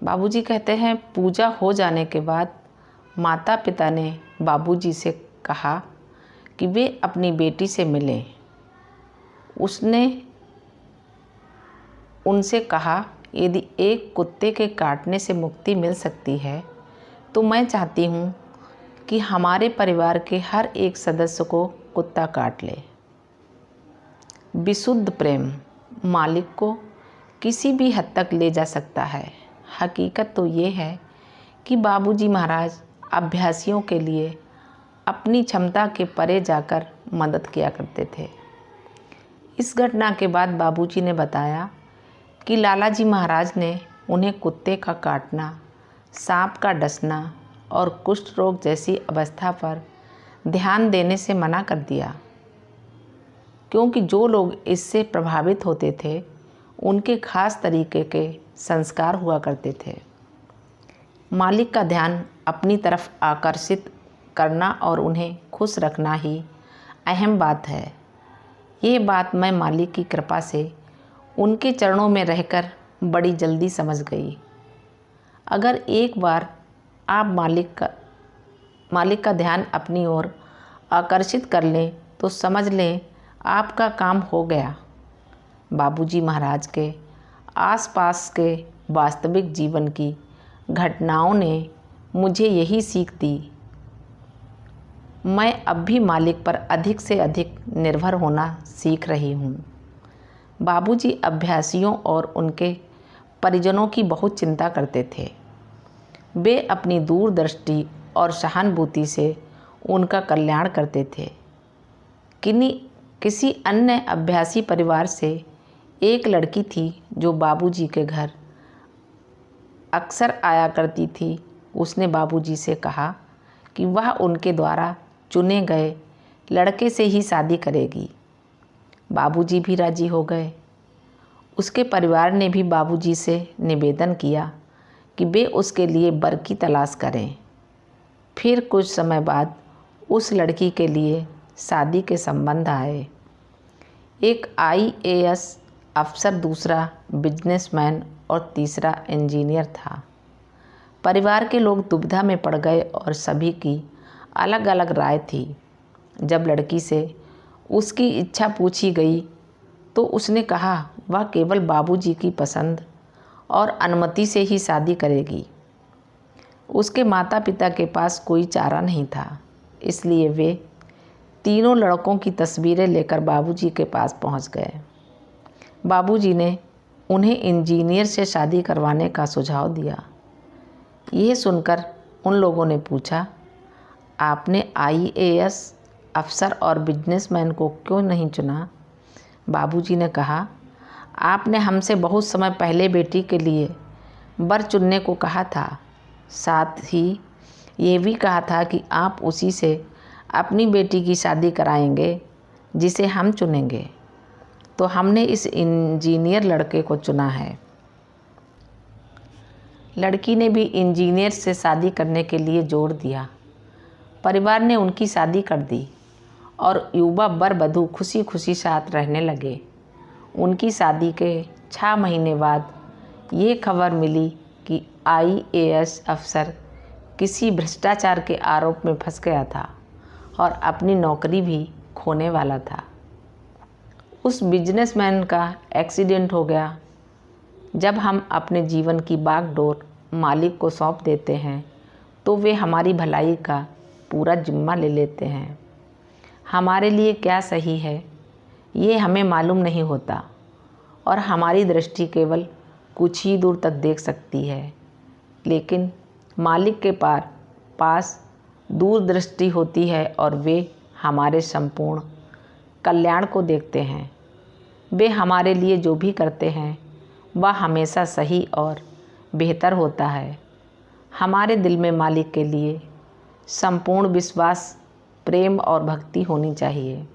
बाबूजी कहते हैं, पूजा हो जाने के बाद माता पिता ने बाबूजी से कहा कि वे अपनी बेटी से मिलें। उसने उनसे कहा, यदि एक कुत्ते के काटने से मुक्ति मिल सकती है तो मैं चाहती हूँ कि हमारे परिवार के हर एक सदस्य को कुत्ता काट ले। विशुद्ध प्रेम मालिक को किसी भी हद तक ले जा सकता है। हकीकत तो ये है कि बाबूजी महाराज अभ्यासियों के लिए अपनी क्षमता के परे जाकर मदद किया करते थे। इस घटना के बाद बाबूजी ने बताया कि लालाजी महाराज ने उन्हें कुत्ते का काटना, सांप का डसना और कुष्ठ रोग जैसी अवस्था पर ध्यान देने से मना कर दिया, क्योंकि जो लोग इससे प्रभावित होते थे उनके खास तरीके के संस्कार हुआ करते थे। मालिक का ध्यान अपनी तरफ आकर्षित करना और उन्हें खुश रखना ही अहम बात है। ये बात मैं मालिक की कृपा से उनके चरणों में रहकर बड़ी जल्दी समझ गई। अगर एक बार आप मालिक का ध्यान अपनी ओर आकर्षित कर लें तो समझ लें आपका काम हो गया। बाबूजी महाराज के आसपास के वास्तविक जीवन की घटनाओं ने मुझे यही सीख दी। मैं अब भी मालिक पर अधिक से अधिक निर्भर होना सीख रही हूँ। बाबूजी अभ्यासियों और उनके परिजनों की बहुत चिंता करते थे। वे अपनी दूरदृष्टि और सहानुभूति से उनका कल्याण करते थे। किसी अन्य अभ्यासी परिवार से एक लड़की थी जो बाबूजी के घर अक्सर आया करती थी। उसने बाबूजी से कहा कि वह उनके द्वारा चुने गए लड़के से ही शादी करेगी। बाबूजी भी राजी हो गए। उसके परिवार ने भी बाबूजी से निवेदन किया कि वे उसके लिए वर की तलाश करें। फिर कुछ समय बाद उस लड़की के लिए शादी के संबंध आए। एक IAS अफसर, दूसरा बिजनेसमैन और तीसरा इंजीनियर था। परिवार के लोग दुविधा में पड़ गए और सभी की अलग अलग राय थी। जब लड़की से उसकी इच्छा पूछी गई तो उसने कहा वह केवल बाबूजी की पसंद और अनुमति से ही शादी करेगी। उसके माता पिता के पास कोई चारा नहीं था, इसलिए वे तीनों लड़कों की तस्वीरें लेकर बाबूजी के पास पहुंच गए। बाबूजी ने उन्हें इंजीनियर से शादी करवाने का सुझाव दिया। यह सुनकर उन लोगों ने पूछा, आपने IAS अफसर और बिजनेसमैन को क्यों नहीं चुना? बाबूजी ने कहा, आपने हमसे बहुत समय पहले बेटी के लिए वर चुनने को कहा था। साथ ही ये भी कहा था कि आप उसी से अपनी बेटी की शादी कराएंगे जिसे हम चुनेंगे। तो हमने इस इंजीनियर लड़के को चुना है। लड़की ने भी इंजीनियर से शादी करने के लिए जोर दिया। परिवार ने उनकी शादी कर दी और युवा वर वधू खुशी खुशी साथ रहने लगे। उनकी शादी के 6 महीने बाद ये खबर मिली कि IAS अफसर किसी भ्रष्टाचार के आरोप में फंस गया था और अपनी नौकरी भी खोने वाला था। उस बिजनेसमैन का एक्सीडेंट हो गया। जब हम अपने जीवन की बागडोर मालिक को सौंप देते हैं तो वे हमारी भलाई का पूरा जिम्मा ले लेते हैं। हमारे लिए क्या सही है ये हमें मालूम नहीं होता और हमारी दृष्टि केवल कुछ ही दूर तक देख सकती है, लेकिन मालिक के पास दूरदृष्टि होती है और वे हमारे संपूर्ण कल्याण को देखते हैं। वे हमारे लिए जो भी करते हैं वह हमेशा सही और बेहतर होता है। हमारे दिल में मालिक के लिए संपूर्ण विश्वास, प्रेम और भक्ति होनी चाहिए।